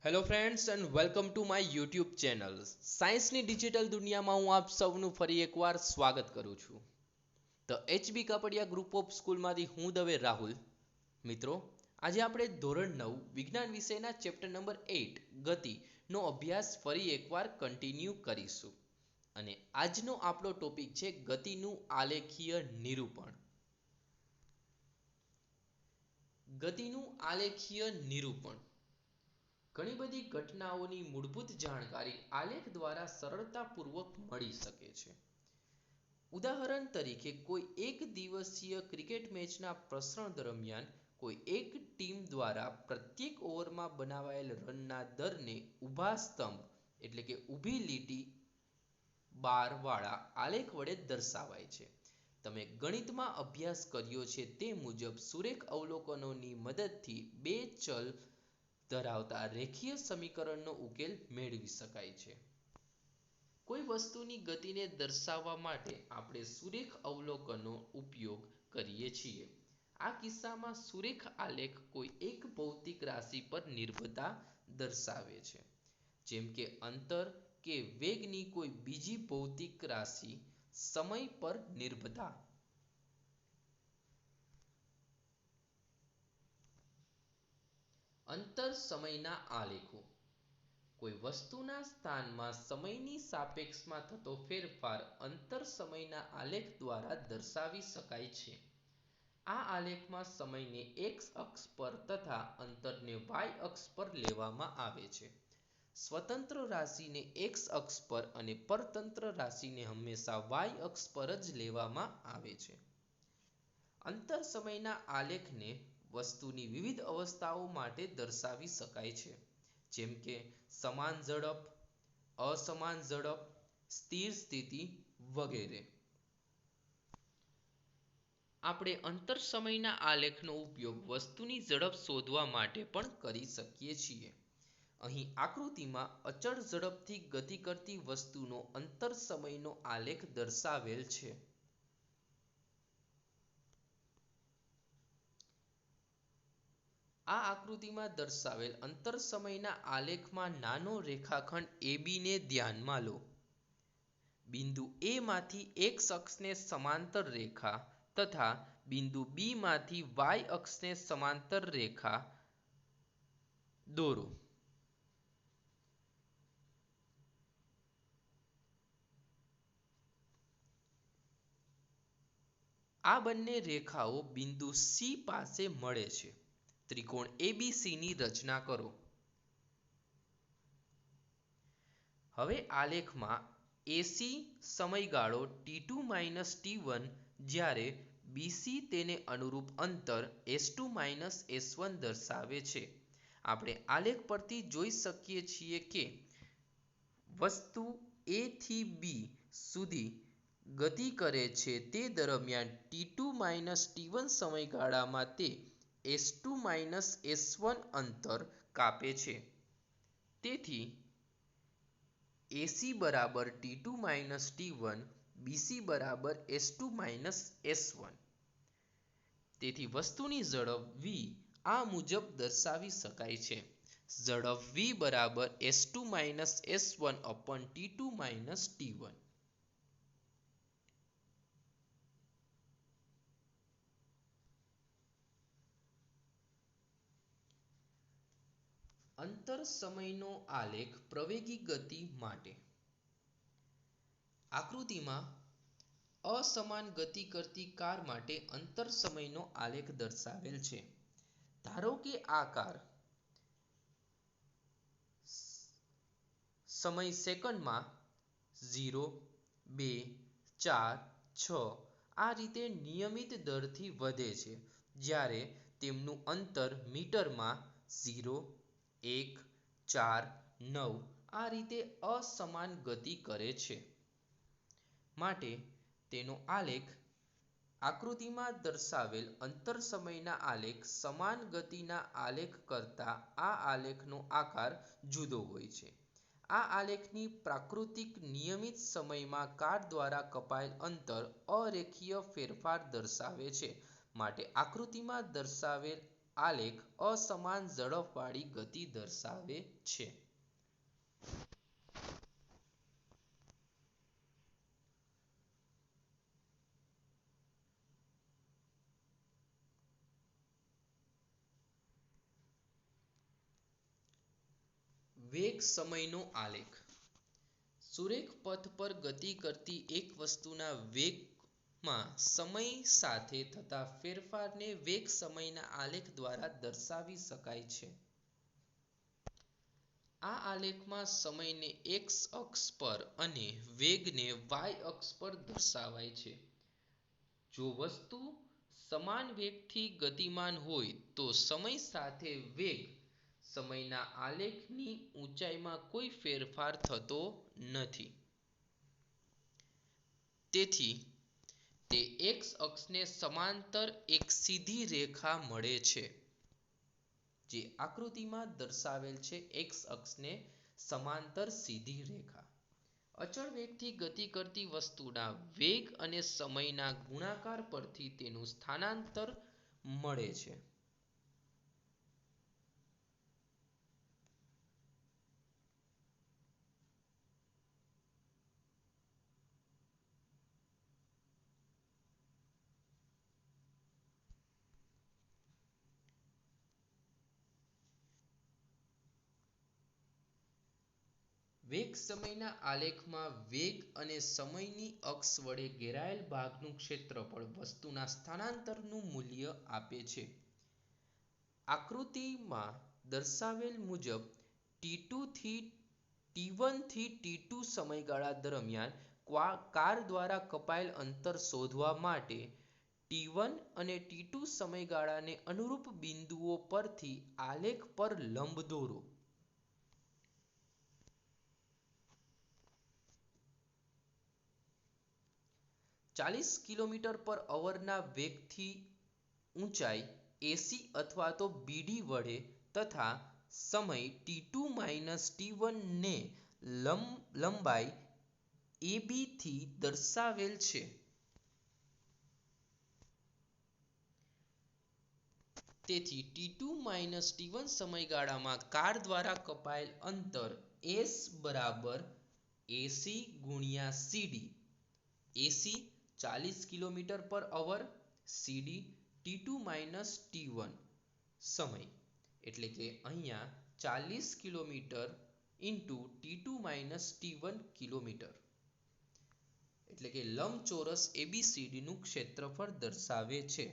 Hello friends and welcome to my YouTube channel સાયન્સની digital દુનિયામાં હું આપ સૌનું ફરી એકવાર સ્વાગત કરું છું. The HB Kapadia group of સ્કૂલમાંથી હું દવે રાહુલ. મિત્રો, આજે આપણે ધોરણ 9 વિજ્ઞાન વિષયના ચેપ્ટર નંબર 8 ગતિનો અભ્યાસ ફરી એકવાર કન્ટિન્યુ કરીશું. અને આજનો આપણો ટોપિક છે ગતિનું આલેખીય નિરૂપણ. ગતિનું આલેખીય નિરૂપણ. ઘણી બધી ઘટનાઓની મૂળભૂત જાણકારી આલેખ દ્વારા સરળતાપૂર્વક મળી શકે છે. ઉદાહરણ તરીકે, કોઈ એક દિવસીય ક્રિકેટ મેચના પ્રસારણ દરમિયાન કોઈ એક ટીમ દ્વારા પ્રત્યેક ઓવરમાં બનાવાયેલ રનના દરને ઊભા સ્તંભ એટલે કે ઊભી લીટી બારવાળા આલેખ વડે દર્શાવાય છે. તમે ગણિતમાં અભ્યાસ કર્યો છે તે મુજબ સુરેખ અવલોકનોની મદદથી બે ચલ ધરાવતા રેખીય સમીકરણનો ઉકેલ મેળવી શકાય છે. કોઈ વસ્તુની ગતિને દર્શાવવા માટે આપણે સુરેખ અવલોકનનો ઉપયોગ કરીએ છીએ. આ કિસ્સામાં સુરેખ આલેખ કોઈ એક ભૌતિક રાશિ પર નિર્ભરતા દર્શાવે છે, જેમ કે અંતર કે વેગની કોઈ બીજી ભૌતિક રાશિ. સમય પર નિર્ભરતા. અંતર સમયના આલેખો. કોઈ વસ્તુના સ્થાનમાં સમયની સાપેક્ષમાં થતો ફેરફાર અંતર સમયના આલેખ દ્વારા દર્શાવી શકાય છે. આ આલેખમાં સમયને x અક્ષ પર તથા અંતરને y અક્ષ પર લેવામાં આવે છે. સ્વતંત્ર રાશિને x અક્ષ પર અને પરતંત્ર રાશિને હંમેશા y અક્ષ પર જ લેવામાં આવે છે. અંતર સમયના આલેખને વસ્તુની વિવિધ અવસ્થાઓ માટે દર્શાવી શકાય છે, જેમ કે સમાન ઝડપ, અસમાન ઝડપ, સ્થિર સ્થિતિ વગેરે. આપણે અંતર સમયના આલેખનો ઉપયોગ વસ્તુની ઝડપ શોધવા માટે પણ કરી શકીએ છીએ. અહીં આકૃતિમાં અચળ ઝડપથી ગતિ કરતી વસ્તુનો અંતર સમયનો આલેખ દર્શાવેલ છે. આ આકૃતિમાં દર્શાવેલ અંતર સમયના આલેખમાં નાનો રેખાખંડ AB ને ધ્યાનમાં લો. બિંદુ A માંથી x અક્ષને સમાંતર રેખા તથા બિંદુ B માંથી y અક્ષને સમાંતર રેખા દોરો. આ બંને રેખાઓ બિંદુ C પાસે મળે છે. ત્રિકોણ ABC ની રચના કરો. હવે આલેખમાં AC સમયગાળો T2 - T1 જ્યારે BC તેને અનુરૂપ અંતર S2 - S1 દર્શાવે છે. આપણે આલેખ પરથી જોઈ શકીએ છીએ કે વસ્તુ A થી B સુધી ગતિ કરે છે તે દરમિયાન T2 - T1 સમયગાળામાં તે S2 - S1 અંતર કાપે છે. તેથી AC બરાબર T2 - T1, BC બરાબર S2 - S1. તેથી વસ્તુની ઝડપ v આ મુજબ દર્શાવી શકાય છે. ઝડપ v બરાબર S2 - S1 upon T2 - T1. અંતર સમયનો આલેખ પ્રવેગી ગતિ માટે. આકૃતિમાં અસમાન ગતિ કરતી કાર માટે અંતર સમયનો આલેખ દર્શાવેલ છે. ધારો કે આ કાર સમય સેકન્ડમાં 0, 2, 4, 6 આ રીતે નિયમિત દરથી વધે છે, જ્યારે તેમનું અંતર મીટરમાં 0, 1, 4, 9 આ રીતે અસમાન ગતિ કરે છે. માટે તેનો આલેખ આકૃતિમાં દર્શાવેલ અંતર સમયના આલેખ સમાન ગતિના આલેખ કરતાં આ આલેખનો આકાર જુદો હોય છે. આ આલેખની પ્રાકૃતિક નિયમિત સમયમાં કાર દ્વારા કપાયેલ અંતર અરેખીય ફેરફાર દર્શાવે છે. માટે આકૃતિમાં દર્શાવેલ આલેખ અસમાન ઝડપવાળી ગતિ દર્શાવે છે. વેગ સમયનો આલેખ સુરેખ પથ પર ગતિ કરતી એક વસ્તુના વેગમાં સમય સાથે થતા ફેરફારને વેગ સમયના આલેખ દ્વારા દર્શાવી શકાય છે. આ આલેખમાં સમયને x અક્ષ પર અને વેગને y અક્ષ પર દર્શાવાય છે. જો વસ્તુ સમાન વેગથી ગતિમાન હોય તો સમય સાથે વેગ સમયના આલેખની ઊંચાઈમાં કોઈ ફેરફાર થતો નથી. તેથી તે x અક્ષને સમાંતર એક સીધી રેખા મળે છે, જે આકૃતિમાં દર્શાવેલ છે. x અક્ષને સમાંતર સીધી રેખા અચળ વેગથી ગતિ કરતી વસ્તુના વેગ અને સમયના ગુણાકાર પરથી તેનું સ્થાનાંતર મળે છે. વેગ સમયના આલેખમાં વેગ અને સમયની અક્ષ વડે ઘેરાયેલ ભાગનું ક્ષેત્રફળ વસ્તુના સ્થાનાંતરનું મૂલ્ય આપે છે. આકૃતિમાં દર્શાવેલ મુજબ t2 થી t1 થી t2 સમયગાળા દરમિયાન કાર દ્વારા કપાયેલ અંતર શોધવા માટે t1 અને t2 સમયગાળાને અનુરૂપ બિંદુઓ પરથી આલેખ પર લંબ દોરો. km/h ના વેગથી ઊંચાઈ AC અથવા તો BD વડે તથા સમય t2 - t1 ને લંબાઈ AB થી દર્શાવેલ છે. તેથી t2 - t1 સમયગાળામાં કાર દ્વારા કપાયેલ અંતર S બરાબર AC × CD. AC 40 km/h, CD t2 - t1 સમય એટલે કે અહીંયા 40 km × t2 - t1 કિલોમીટર એટલે કે લંબચોરસ ABCD નું ક્ષેત્રફળ દર્શાવે છે.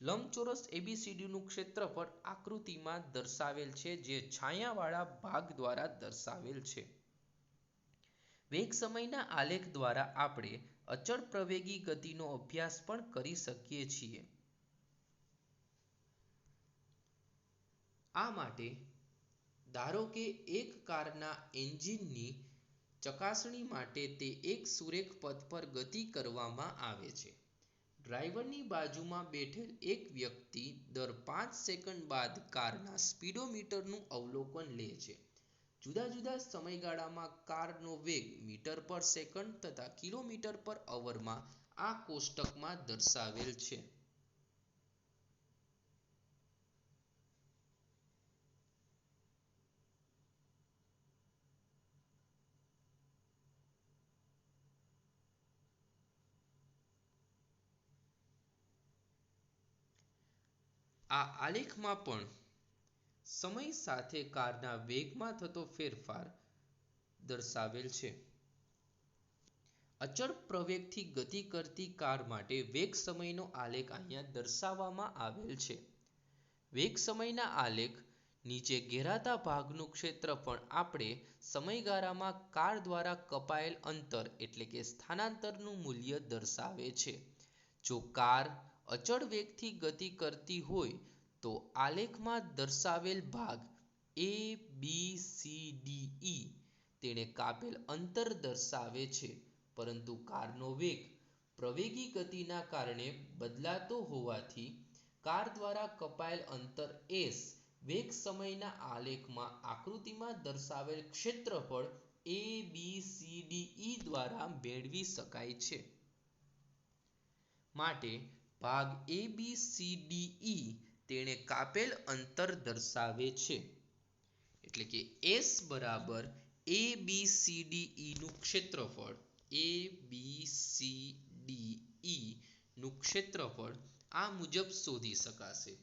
લંબચોરસ ABCD નું ક્ષેત્રફળ આકૃતિમાં દર્શાવેલ છે, જે છાયાવાળા ભાગ દ્વારા દર્શાવેલ છે. વેગ સમયના આલેખ દ્વારા આપણે અચળ પ્રવેગી ગતિનો અભ્યાસ પણ કરી શકીએ છીએ. આ માટે ધારો કે એક કારના એન્જિનની ચકાસણી માટે તે એક સુરેખ પથ પર ગતિ કરવામાં આવે છે. ડ્રાઈવરની બાજુમાં બેઠેલ એક વ્યક્તિ દર 5 સેકન્ડ બાદ કારના સ્પીડોમીટરનું અવલોકન લે છે. જુદા જુદા સમયગાળામાં કારનો વેગ મીટર/સેકન્ડ તથા કિલોમીટર/h માં આ કોષ્ટકમાં દર્શાવેલ છે. આ આલેખમાં પણ સમય સાથે કારના વેગમાં થતો ફેરફાર દર્શાવેલ છે. અચળ પ્રવેગથી ગતિ કરતી કાર માટે વેગ સમયનો આલેખ અહીંયા દર્શાવવામાં આવેલ છે. વેગ સમયના આલેખ નીચે ઘેરાતા ભાગનું ક્ષેત્રફળ આપણે સમયગાળામાં કાર દ્વારા કપાયેલ અંતર એટલે કે સ્થાનાંતરનું મૂલ્ય દર્શાવે છે. જો કાર અચળ વેગથી ગતિ કરતી હોય તો આલેખમાં દર્શાવેલ ભાગ ABCDE તેણે કાપેલ અંતર દર્શાવે છે, પરંતુ કારનો વેગ પ્રવેગી ગતિના કારણે બદલાતો હોવાથી કાર દ્વારા કપાયેલ અંતર S વેગ સમયના આલેખમાં આકૃતિમાં દર્શાવેલ ક્ષેત્રફળ ABCDE દ્વારા મેળવી શકાય છે. માટે ભાગ ABCDE તેણે કાપેલ અંતર દર્શાવે છે. એટલે કે S બરાબર ABCDE નું ક્ષેત્રફળ ABCDE નું ક્ષેત્રફળ આ મુજબ શોધી શકાશે.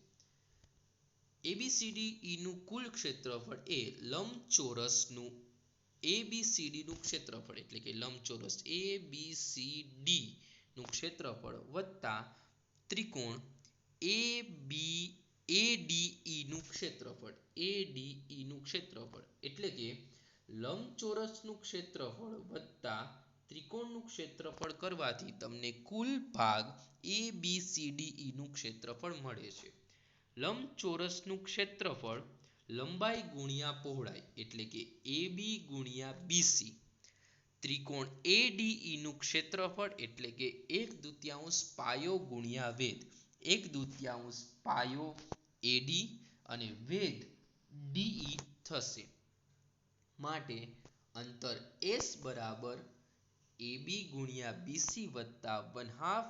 ABCDE નું કુલ ક્ષેત્રફળ એ લંબચોરસનું ABCD નું ક્ષેત્રફળ એટલે કે લંબચોરસ ABCD નું ક્ષેત્રફળ વત્તા ત્રિકોણ ADE નું ક્ષેત્રફળ ADE નું ક્ષેત્રફળ એટલે કે લંબચોરસનું ક્ષેત્રફળ વત્તા ત્રિકોણનું ક્ષેત્રફળ કરવાથી તમને કુલ ભાગ ABCDE નું ક્ષેત્રફળ મળે છે. લંબચોરસનું ક્ષેત્રફળ લંબાઈ ગુણ્યા પહોળાઈ એટલે કે AB ગુણ્યા BC, ત્રિકોણ ADE નું ક્ષેત્રફળ એટલે કે 1/2 પાયો ગુણ્યા વેધ 1/2 પાયો AD અને વેધ DE થશે. માટે અંતર S બરાબર AB ગુણ્યા BC વત્તા 1/2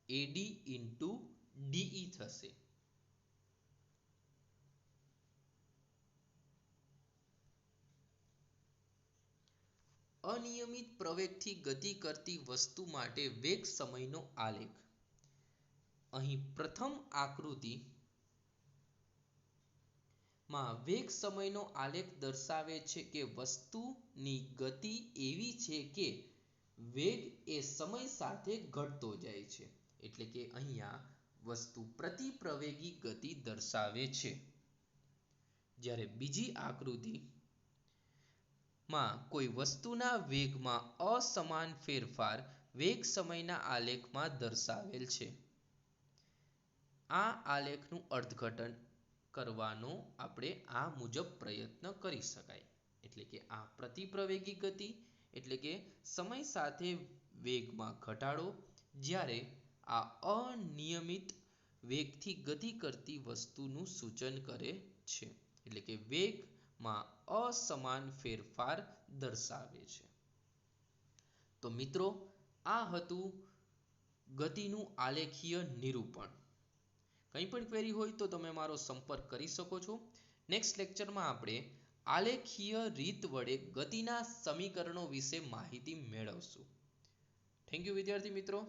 AD into DE થશે. અનિયમિત પ્રવેગથી ગતિ કરતી વસ્તુ માટે વેગ સમયનો આલેખ. અહીં પ્રથમ આકૃતિ માં વેગ સમયનો આલેખ દર્શાવે છે કે વસ્તુની ગતિ એવી છે કે વેગ એ સમય સાથે ઘટતો જાય છે. એટલે કે અહીંયા વસ્તુ પ્રતિ પ્રવેગી ગતિ દર્શાવે છે. જ્યારે બીજી આકૃતિ માં કોઈ વસ્તુના વેગમાં અસમાન ફેરફાર વેગ સમયના આલેખમાં દર્શાવેલ છે. આ આલેખનું અર્થઘટન કરવાનો આપણે આ મુજબ પ્રયત્ન કરી શકાય. એટલે કે આ પ્રતિપ્રવેગી ગતિ એટલે કે સમય સાથે વેગમાં ઘટાડો, જ્યારે આ અનિયમિત વેગથી ગતિ કરતી વસ્તુનું સૂચન કરે છે. એટલે કે વેગમાં અસમાન ફેરફાર દર્શાવે છે. તો મિત્રો, આ હતું ગતિનું આલેખીય નિરૂપણ. કંઈ પણ ક્વેરી હોય તો તમે મારો સંપર્ક કરી શકો છો. નેક્સ્ટ લેક્ચરમાં આપણે આલેખીય રીત વડે ગતિના સમીકરણો વિશે માહિતી મેળવશું. થેન્ક યુ વિદ્યાર્થી મિત્રો.